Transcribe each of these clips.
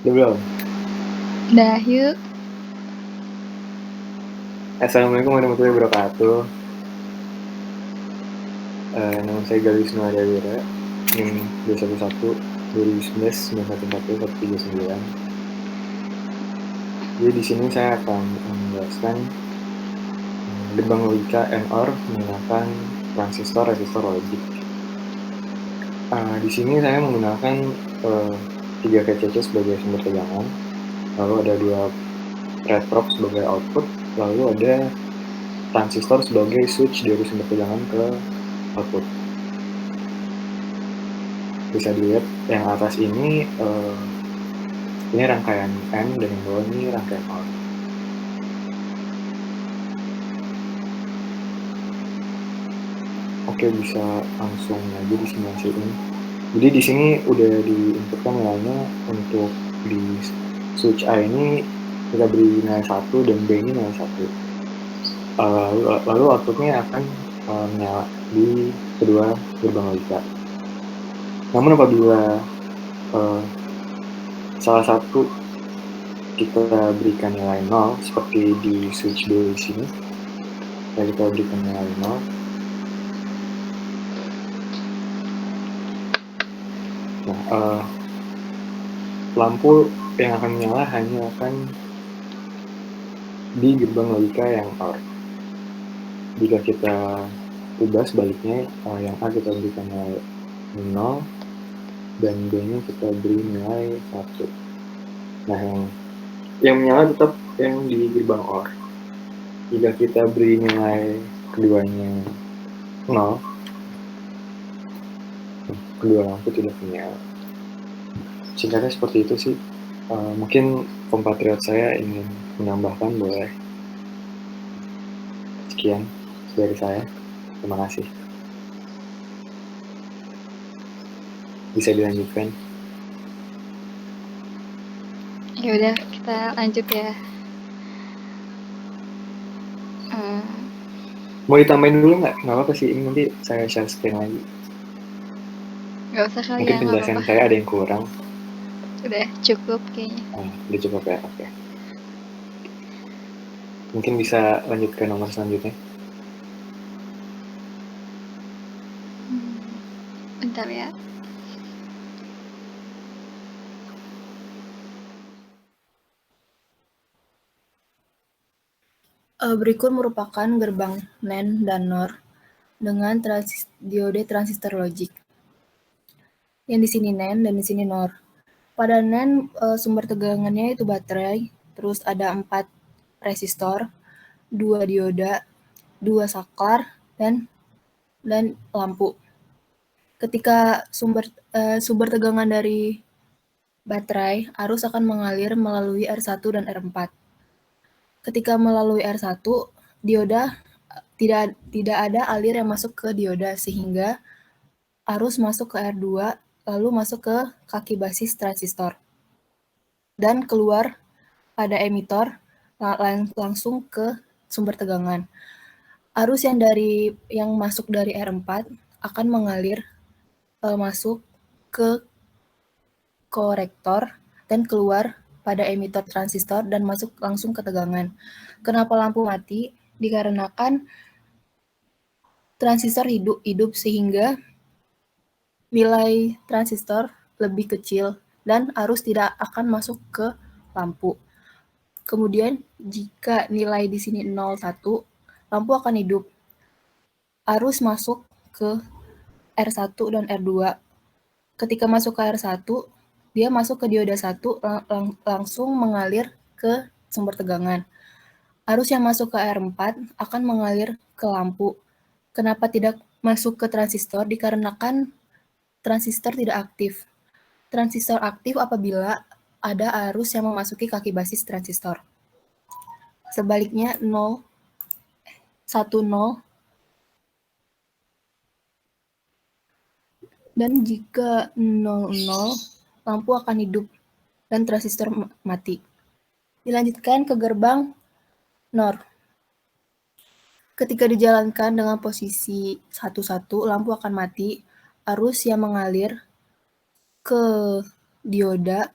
Udah belum? Dah, yuk. Assalamualaikum warahmatullahi wabarakatuh. Nama saya Galih Nuadawira, NIM 211 2019 9141 Jadi di sini saya akan menjelaskan gerbang logika NOR menggunakan transistor resistor logik. Di sini saya menggunakan 3 VCC sebagai sumber tegangan, lalu ada 2 red probe sebagai output, lalu ada transistor sebagai switch dari sumber tegangan ke output. Bisa dilihat yang atas ini rangkaian N dan yang bawah ini rangkaian OR. Oke, bisa langsung aja disimulasiin. Jadi di sini udah diinputkan nilainya untuk di switch A ini kita beri nilai 1 dan B ini nilai 1. Lalu outputnya akan menyala di kedua gerbang logika. Namun apabila salah satu kita berikan nilai 0 seperti di switch B di sini, kita berikan nilai 0, lampu yang akan menyala hanya akan di gerbang logika yang OR. Jika kita ubah sebaliknya, yang A kita berikan nilai 0 dan B-nya kita beri nilai 1. Nah, yang menyala tetap yang di gerbang OR. Jika kita beri nilai keduanya 0, kedua lampu tidak menyala. Singkatnya seperti itu sih. Mungkin kompatriot saya ingin menambahkan, boleh. Sekian dari saya. Terima kasih. Bisa dilanjutkan. Ya udah, kita lanjut ya. Mau ditambahin dulu nggak? Nggak apa-apa sih, ini nanti saya share screen lagi. Gak usah kali Mungkin ya, gak penjelasan apa-apa. saya ada yang kurang. Udah cukup kayaknya. Udah cukup ya, oke. Mungkin bisa lanjut ke nomor selanjutnya. Bentar ya. Berikut merupakan gerbang NAND dan NOR dengan diode transistor logik. Yang di sini NAND dan di sini NOR. Pada NAND sumber tegangannya itu baterai, terus ada 4 resistor, 2 dioda, 2 saklar, dan lampu. Ketika sumber tegangan dari baterai, arus akan mengalir melalui R1 dan R4. Ketika melalui R1, dioda tidak ada alir yang masuk ke dioda sehingga arus masuk ke R2 lalu masuk ke kaki basis transistor dan keluar pada emitor langsung ke sumber tegangan. Arus yang masuk dari R4 akan mengalir masuk ke korektor dan keluar pada emitor transistor dan masuk langsung ke tegangan. Kenapa lampu mati? Dikarenakan transistor hidup sehingga nilai transistor lebih kecil dan arus tidak akan masuk ke lampu. Kemudian jika nilai di sini 0,1, lampu akan hidup. Arus masuk ke R1 dan R2. Ketika masuk ke R1, dia masuk ke dioda 1 langsung mengalir ke sumber tegangan. Arus yang masuk ke R4 akan mengalir ke lampu. Kenapa tidak masuk ke transistor? Dikarenakan transistor tidak aktif. Transistor aktif apabila ada arus yang memasuki kaki basis transistor. Sebaliknya 0, 1, 0. Dan jika 0, 0, lampu akan hidup dan transistor mati. Dilanjutkan ke gerbang NOR. Ketika dijalankan dengan posisi 1-1, lampu akan mati. Arus yang mengalir ke dioda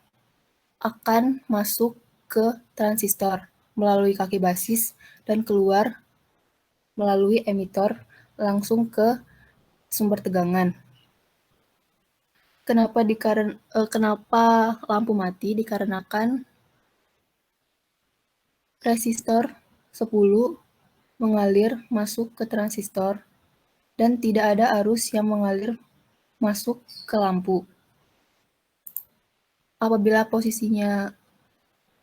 akan masuk ke transistor melalui kaki basis dan keluar melalui emitor langsung ke sumber tegangan. Kenapa lampu mati? Dikarenakan resistor 10 mengalir masuk ke transistor dan tidak ada arus yang mengalir masuk ke lampu. Apabila posisinya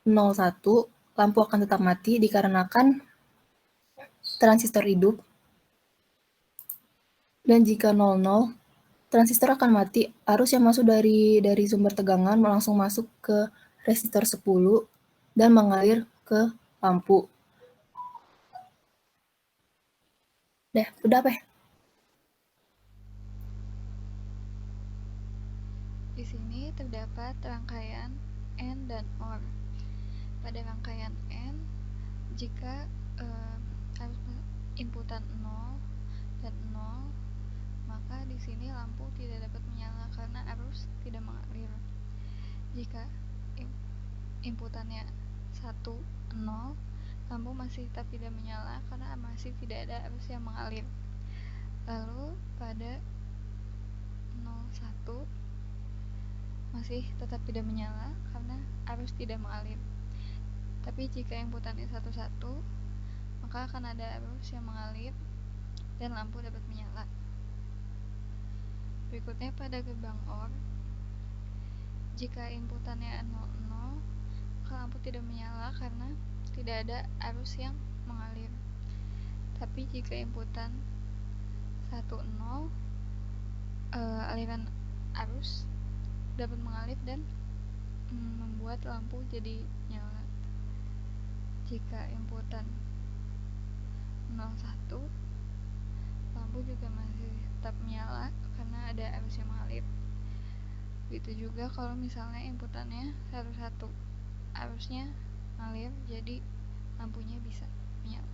01, lampu akan tetap mati dikarenakan transistor hidup. Dan jika 00, transistor akan mati. Arus yang masuk dari sumber tegangan langsung masuk ke resistor 10 dan mengalir ke lampu. Udah apa? Di sini terdapat rangkaian AND dan OR. Pada rangkaian AND, jika arus inputan 0 dan 0, maka di sini lampu tidak dapat menyala karena arus tidak mengalir. Jika inputannya 1, 0, lampu masih tetap tidak menyala karena masih tidak ada arus yang mengalir. Lalu pada 01 masih tetap tidak menyala karena arus tidak mengalir. Tapi jika inputannya 11, maka akan ada arus yang mengalir dan lampu dapat menyala. Berikutnya pada gerbang OR, jika inputannya 00, maka lampu tidak menyala karena tidak ada arus yang mengalir. Tapi jika inputan 10, aliran arus dapat mengalir dan membuat lampu jadi nyala. Jika inputan 01, lampu juga masih tetap menyala karena ada arus yang mengalir. Begitu juga kalau misalnya inputannya 11, arusnya mengalir jadi lampunya bisa menyala.